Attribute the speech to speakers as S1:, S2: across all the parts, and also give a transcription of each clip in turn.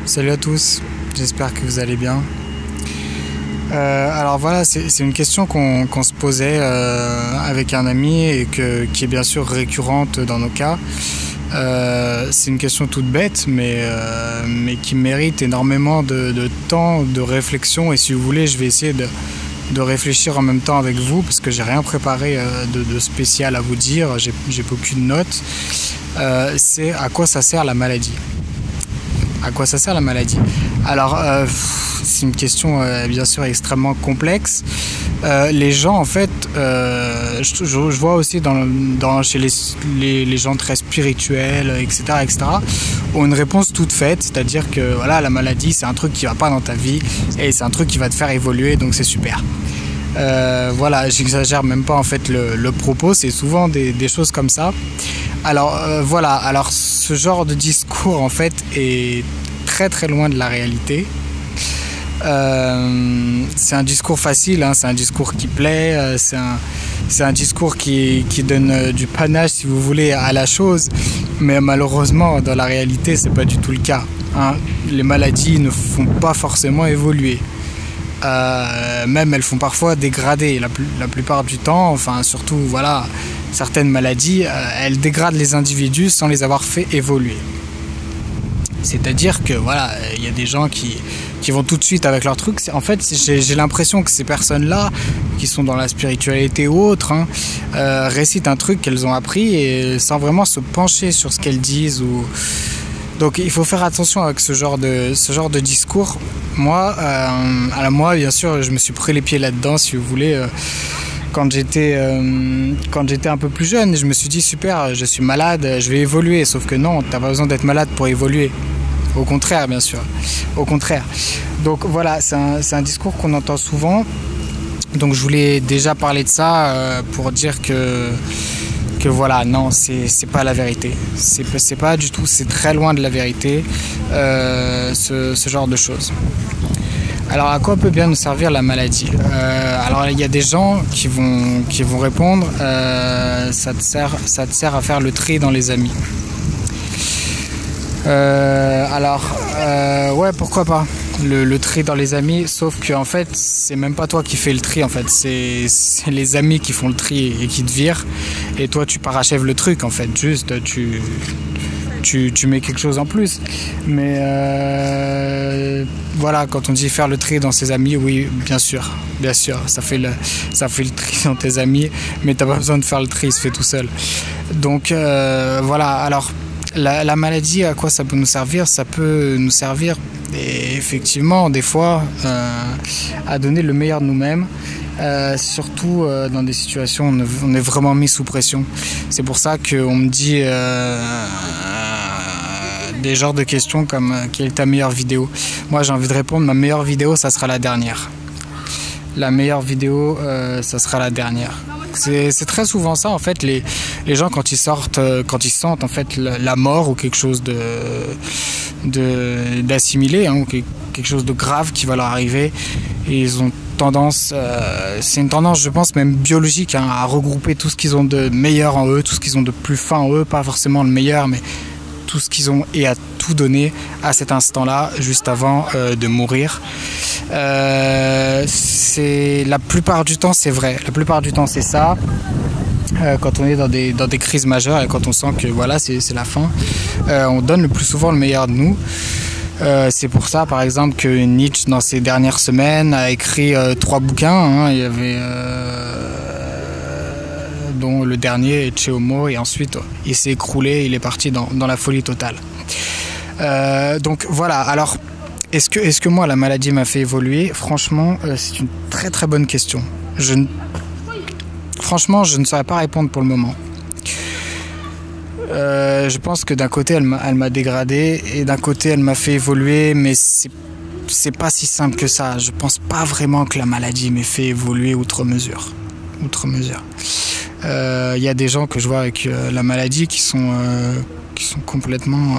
S1: Salut à tous, j'espère que vous allez bien. Alors voilà, c'est une question qu'on se posait avec un ami et qui est bien sûr récurrente dans nos cas. C'est une question toute bête, mais qui mérite énormément de temps, de réflexion. Et si vous voulez, je vais essayer de réfléchir en même temps avec vous, parce que j'ai rien préparé de spécial à vous dire, j'ai aucune note. C'est à quoi ça sert la maladie? À quoi ça sert la maladie? Alors, c'est une question bien sûr extrêmement complexe. Les gens, en fait, je vois aussi chez les gens très spirituels, etc., ont une réponse toute faite, c'est-à-dire que voilà, la maladie, c'est un truc qui va pas dans ta vie et c'est un truc qui va te faire évoluer, donc c'est super. Voilà, j'exagère même pas en fait le propos, c'est souvent des choses comme ça. Alors voilà, alors ce genre de discours en fait est très très loin de la réalité. C'est un discours facile, hein, c'est un discours qui plaît, c'est un discours qui donne du panache, si vous voulez, à la chose, mais malheureusement dans la réalité c'est pas du tout le cas, hein. Les maladies ne font pas forcément évoluer. Même elles font parfois dégrader la plupart du temps, enfin surtout voilà, certaines maladies elles dégradent les individus sans les avoir fait évoluer. C'est-à-dire que voilà, il y a des gens qui vont tout de suite avec leur truc. En fait, j'ai l'impression que ces personnes-là, qui sont dans la spiritualité ou autre, hein, récitent un truc qu'elles ont appris et sans vraiment se pencher sur ce qu'elles disent. Donc il faut faire attention avec ce genre de discours. Moi, bien sûr, je me suis pris les pieds là-dedans, si vous voulez. Quand j'étais un peu plus jeune, je me suis dit super, je suis malade, je vais évoluer. Sauf que non, t'as pas besoin d'être malade pour évoluer. Au contraire, bien sûr. Au contraire. Donc voilà, c'est un discours qu'on entend souvent. Donc je voulais déjà parler de ça pour dire que voilà, non, c'est pas la vérité. C'est pas du tout, c'est très loin de la vérité, ce genre de choses. Alors à quoi peut bien nous servir la maladie? Alors il y a des gens qui vont répondre ça te sert à faire le tri dans les amis. Ouais, pourquoi pas le tri dans les amis, sauf que en fait c'est même pas toi qui fais le tri, en fait c'est les amis qui font le tri et qui te virent, et toi tu parachèves le truc, en fait, juste tu mets quelque chose en plus. Mais voilà, quand on dit faire le tri dans ses amis, oui, bien sûr, ça fait le tri dans tes amis, mais t'as pas besoin de faire le tri, il se fait tout seul. Donc voilà, alors la maladie, à quoi ça peut nous servir? Ça peut nous servir, et effectivement, des fois, à donner le meilleur de nous-mêmes. Surtout dans des situations où on est vraiment mis sous pression. C'est pour ça qu'on me dit des genres de questions comme quelle est ta meilleure vidéo? Moi j'ai envie de répondre, ma meilleure vidéo ça sera la dernière. La meilleure vidéo ça sera la dernière. C'est très souvent ça en fait, les gens quand ils sentent en fait la mort ou quelque chose d'assimilé, hein, ou quelque chose de grave qui va leur arriver, et ils ont tendance, c'est une tendance je pense même biologique, hein, à regrouper tout ce qu'ils ont de meilleur en eux, tout ce qu'ils ont de plus fin en eux, pas forcément le meilleur mais tout ce qu'ils ont, et à tout donner à cet instant-là, juste avant de mourir. C'est la plupart du temps c'est vrai, la plupart du temps c'est ça. Quand on est dans des crises majeures et quand on sent que voilà c'est la fin, on donne le plus souvent le meilleur de nous. C'est pour ça par exemple que Nietzsche dans ses dernières semaines a écrit 3 bouquins, hein. Il y avait dont le dernier est Che Homo, et ensuite il s'est écroulé, il est parti dans la folie totale. Donc voilà, alors est-ce que moi la maladie m'a fait évoluer? Franchement c'est une très très bonne question. Franchement je ne saurais pas répondre pour le moment. Je pense que d'un côté elle m'a dégradé et d'un côté elle m'a fait évoluer, mais c'est pas si simple que ça. Je pense pas vraiment que la maladie m'ait fait évoluer outre mesure. Y a des gens que je vois avec la maladie qui sont complètement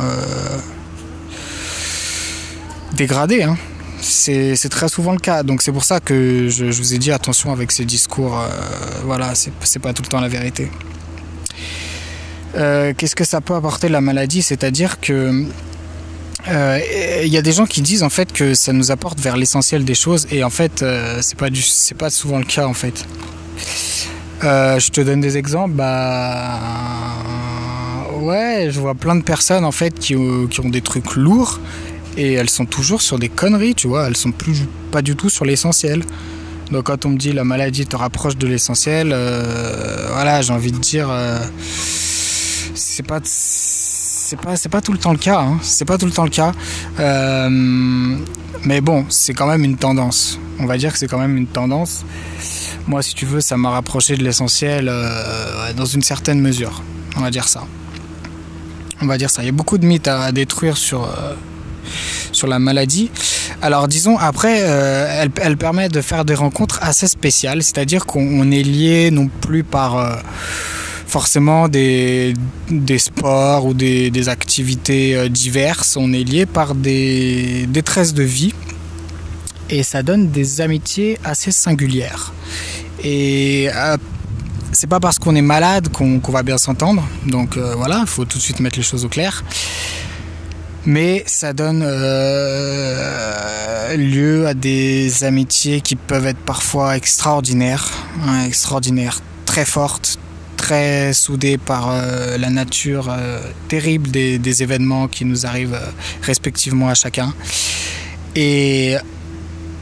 S1: dégradés, hein. C'est très souvent le cas, donc c'est pour ça que je vous ai dit attention avec ces discours, voilà, c'est pas tout le temps la vérité. Qu'est-ce que ça peut apporter la maladie? C'est-à-dire que Il y a des gens qui disent en fait que ça nous apporte vers l'essentiel des choses et en fait c'est pas souvent le cas en fait. Je te donne des exemples. Ouais, je vois plein de personnes en fait qui ont des trucs lourds et elles sont toujours sur des conneries, tu vois. Elles sont pas du tout sur l'essentiel. Donc quand on me dit la maladie te rapproche de l'essentiel, voilà, j'ai envie de dire c'est pas tout le temps le cas, hein. C'est pas tout le temps le cas. Mais bon, c'est quand même une tendance. On va dire que c'est quand même une tendance. Moi, si tu veux, ça m'a rapproché de l'essentiel dans une certaine mesure. On va dire ça. Il y a beaucoup de mythes à détruire sur la maladie. Alors disons, après, elle permet de faire des rencontres assez spéciales. C'est-à-dire qu'on est lié non plus par forcément des sports ou des activités diverses. On est lié par des détresses de vie. Et ça donne des amitiés assez singulières. Et c'est pas parce qu'on est malade qu'on va bien s'entendre. Donc voilà, il faut tout de suite mettre les choses au clair. Mais ça donne lieu à des amitiés qui peuvent être parfois extraordinaires, très fortes, très soudées par la nature terrible des événements qui nous arrivent respectivement à chacun. Et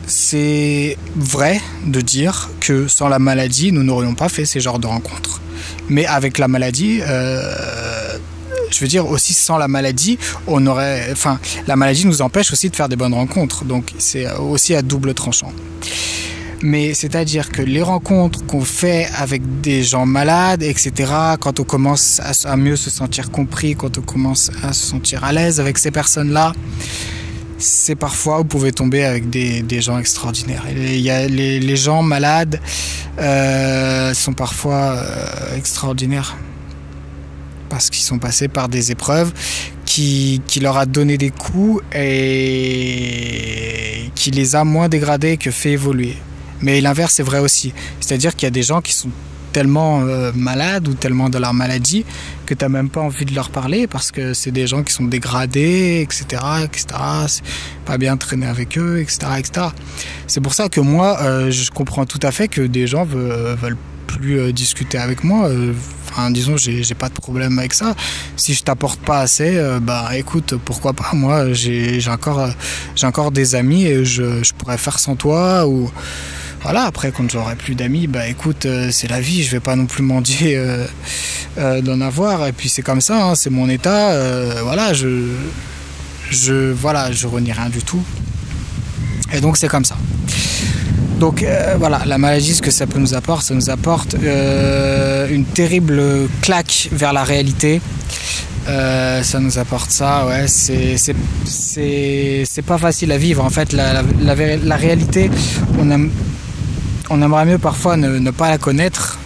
S1: c'est vrai de dire que sans la maladie, nous n'aurions pas fait ces genres de rencontres. Mais avec la maladie, je veux dire aussi sans la maladie, la maladie nous empêche aussi de faire des bonnes rencontres. Donc c'est aussi à double tranchant. Mais c'est-à-dire que les rencontres qu'on fait avec des gens malades, etc., quand on commence à mieux se sentir compris, quand on commence à se sentir à l'aise avec ces personnes-là, c'est parfois vous pouvez tomber avec des gens extraordinaires. Les gens malades sont parfois extraordinaires parce qu'ils sont passés par des épreuves qui leur a donné des coups et qui les a moins dégradés que fait évoluer. Mais l'inverse est vrai aussi. C'est-à-dire qu'il y a des gens qui sont tellement malades ou tellement dans leur maladie que tu n'as même pas envie de leur parler parce que c'est des gens qui sont dégradés, etc. C'est pas bien traîner avec eux, etc. C'est pour ça que moi, je comprends tout à fait que des gens veulent plus discuter avec moi. Disons, j'ai pas de problème avec ça. Si je t'apporte pas assez, écoute, pourquoi pas. Moi, j'ai encore des amis et je pourrais faire sans toi ou... Voilà, après, quand j'aurai plus d'amis, écoute, c'est la vie, je vais pas non plus mendier d'en avoir, et puis c'est comme ça, hein, c'est mon état, voilà, je renie rien du tout, et donc c'est comme ça. Donc voilà, la maladie, ce que ça nous apporte une terrible claque vers la réalité. Ça nous apporte ça, ouais, c'est pas facile à vivre, en fait, la réalité, on aimerait mieux parfois ne pas la connaître,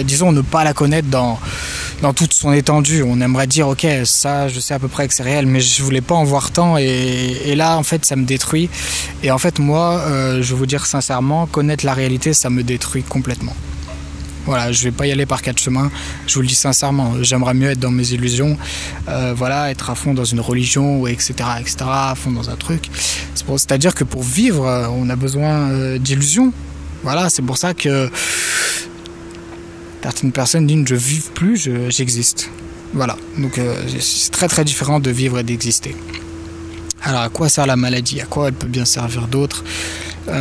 S1: disons ne pas la connaître dans toute son étendue. On aimerait dire ok, ça je sais à peu près que c'est réel, mais je voulais pas en voir tant et là en fait ça me détruit. Et en fait moi, je vais vous dire sincèrement, connaître la réalité ça me détruit complètement. Voilà, je vais pas y aller par quatre chemins, je vous le dis sincèrement, j'aimerais mieux être dans mes illusions, être à fond dans une religion, etc., à fond dans un truc. C'est-à-dire que pour vivre, on a besoin d'illusions. Voilà, c'est pour ça que certaines personnes disent je ne vis plus, j'existe. Voilà, donc c'est très très différent de vivre et d'exister. Alors à quoi sert la maladie? À quoi elle peut bien servir d'autre? Il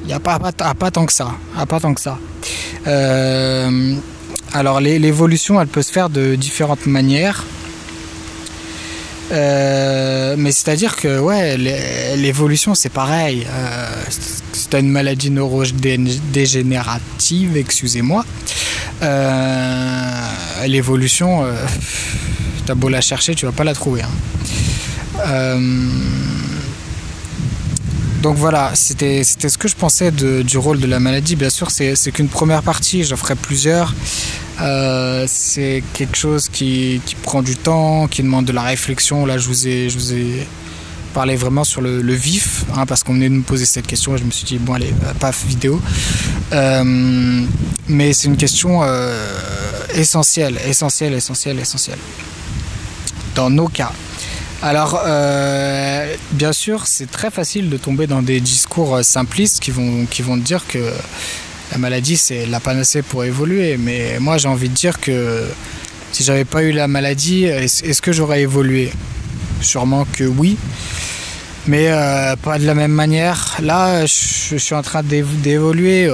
S1: n'y a pas tant que ça. Alors l'évolution, elle peut se faire de différentes manières. Mais c'est-à-dire que ouais, l'évolution c'est pareil. C'est une maladie neurodégénérative, excusez-moi. L'évolution, t'as beau la chercher, tu vas pas la trouver. Donc voilà, c'était ce que je pensais du rôle de la maladie. Bien sûr, c'est qu'une première partie, j'en ferai plusieurs. C'est quelque chose qui prend du temps, qui demande de la réflexion. Là, je vous ai parlé vraiment sur le vif, hein, parce qu'on venait de me poser cette question et je me suis dit, bon allez, paf, vidéo. Mais c'est une question essentielle. dans nos cas. Alors, bien sûr, c'est très facile de tomber dans des discours simplistes qui vont te dire que la maladie, c'est la panacée pour évoluer. Mais moi, j'ai envie de dire que si j'avais pas eu la maladie, est-ce que j'aurais évolué? Sûrement que oui. Mais pas de la même manière. Là, je suis en train d'évoluer,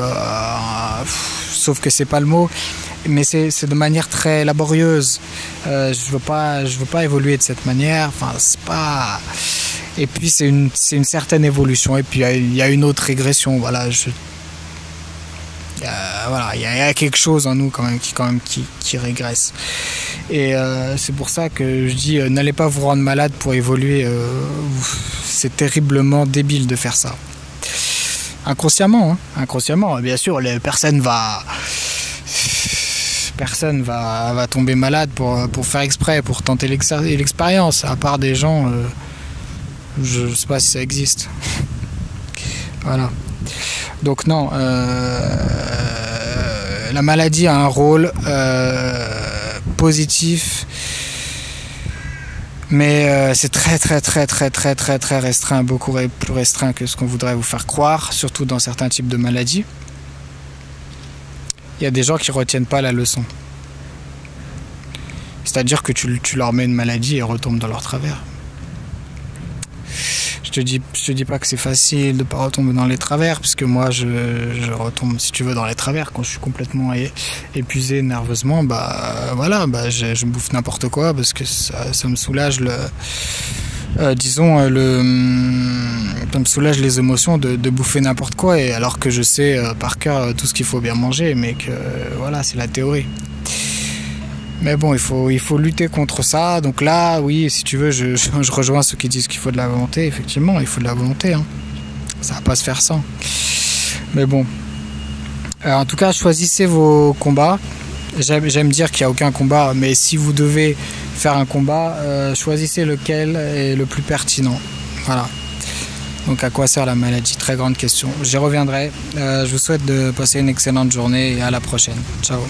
S1: sauf que c'est pas le mot. Mais c'est de manière très laborieuse. Je veux pas évoluer de cette manière. Enfin, c'est pas. Et puis c'est une certaine évolution. Et puis il y a une autre régression. Voilà, il y a quelque chose en nous quand même qui régresse. Et c'est pour ça que je dis n'allez pas vous rendre malade pour évoluer. C'est terriblement débile de faire ça. Inconsciemment, hein. Inconsciemment, bien sûr, personne va tomber malade pour faire exprès, pour tenter l'expérience, à part des gens, je sais pas si ça existe. Voilà. Donc non, la maladie a un rôle positif, mais c'est très restreint, beaucoup plus restreint que ce qu'on voudrait vous faire croire, surtout dans certains types de maladies. Il y a des gens qui retiennent pas la leçon. C'est-à-dire que tu leur mets une maladie et ils retombent dans leur travers. Je te dis pas que c'est facile de pas retomber dans les travers, puisque moi je retombe, si tu veux, dans les travers quand je suis complètement épuisé nerveusement. Je bouffe n'importe quoi parce que ça me soulage ça me soulage les émotions de bouffer n'importe quoi, et alors que je sais par cœur tout ce qu'il faut bien manger, mais que voilà, c'est la théorie. Mais bon, il faut lutter contre ça. Donc là, oui, si tu veux, je rejoins ceux qui disent qu'il faut de la volonté. Effectivement, il faut de la volonté, hein. Ça va pas se faire sans. Mais bon. En tout cas, choisissez vos combats. J'aime dire qu'il n'y a aucun combat, mais si vous devez faire un combat, choisissez lequel est le plus pertinent. Voilà. Donc à quoi sert la maladie? Très grande question. J'y reviendrai. Je vous souhaite de passer une excellente journée et à la prochaine. Ciao.